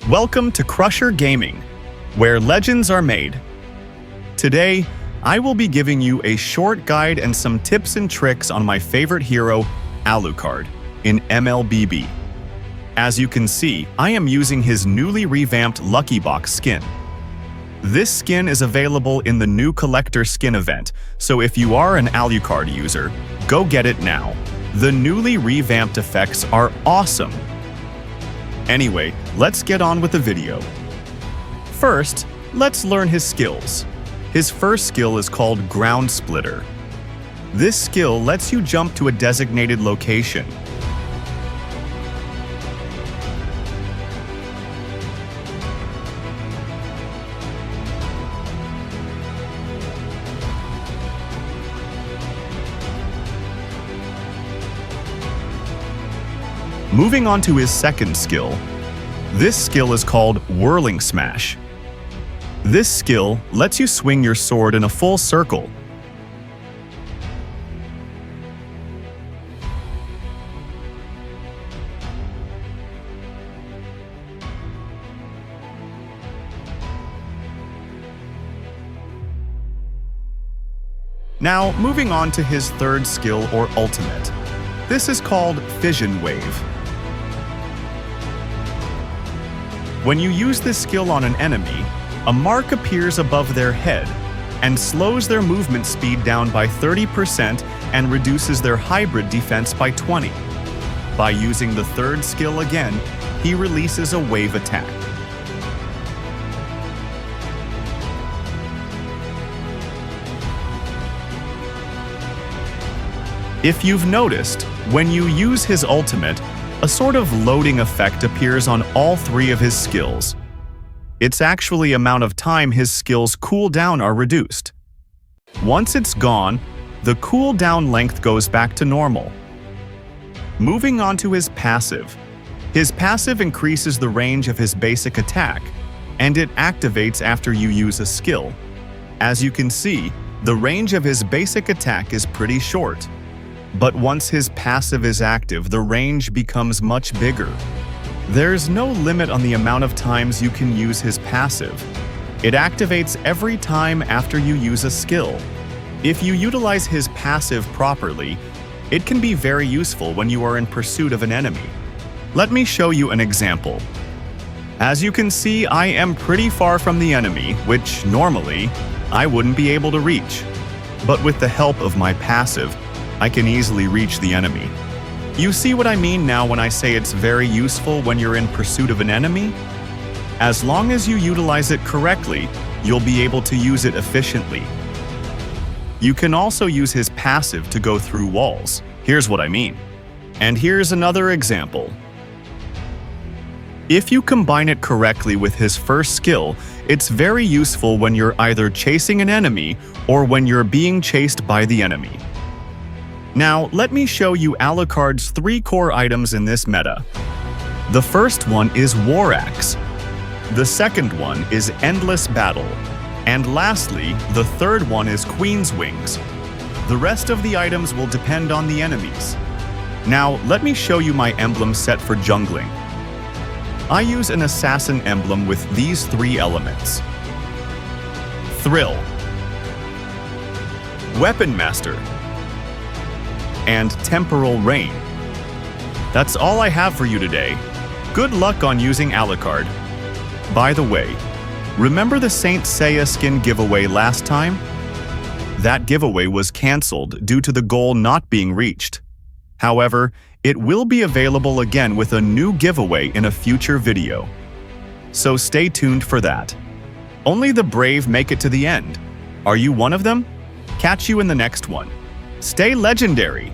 Welcome to CrusherXGaming, where legends are made. Today, I will be giving you a short guide and some tips and tricks on my favorite hero, Alucard, in MLBB. As you can see, I am using his newly revamped Lucky Box skin. This skin is available in the new Collector Skin event, so if you are an Alucard user, go get it now. The newly revamped effects are awesome. Anyway, let's get on with the video. First, let's learn his skills. His first skill is called Ground Splitter. This skill lets you jump to a designated location. Moving on to his second skill. This skill is called Whirling Smash. This skill lets you swing your sword in a full circle. Now, moving on to his third skill or ultimate. This is called Fission Wave. When you use this skill on an enemy, a mark appears above their head and slows their movement speed down by 30% and reduces their hybrid defense by 20%. By using the third skill again, he releases a wave attack. If you've noticed, when you use his ultimate, a sort of loading effect appears on all three of his skills. It's actually the amount of time his skills cool down are reduced. Once it's gone, the cooldown length goes back to normal. Moving on to his passive. His passive increases the range of his basic attack, and it activates after you use a skill. As you can see, the range of his basic attack is pretty short. But once his passive is active, the range becomes much bigger. There's no limit on the amount of times you can use his passive. It activates every time after you use a skill. If you utilize his passive properly, it can be very useful when you are in pursuit of an enemy. Let me show you an example. As you can see, I am pretty far from the enemy, which normally I wouldn't be able to reach. But with the help of my passive, I can easily reach the enemy. You see what I mean now when I say it's very useful when you're in pursuit of an enemy? As long as you utilize it correctly, you'll be able to use it efficiently. You can also use his passive to go through walls. Here's what I mean. And here's another example. If you combine it correctly with his first skill, it's very useful when you're either chasing an enemy or when you're being chased by the enemy. Now, let me show you Alucard's 3 core items in this meta. The first one is War Axe. The second one is Endless Battle. And lastly, the third one is Queen's Wings. The rest of the items will depend on the enemies. Now, let me show you my emblem set for jungling. I use an assassin emblem with these 3 elements. Thrill, Weapon Master, and Temporal Rain. That's all I have for you today. Good luck on using Alucard. By the way, remember the Saint Seiya skin giveaway last time? That giveaway was cancelled due to the goal not being reached. However, it will be available again with a new giveaway in a future video. So stay tuned for that. Only the brave make it to the end. Are you one of them? Catch you in the next one. Stay legendary!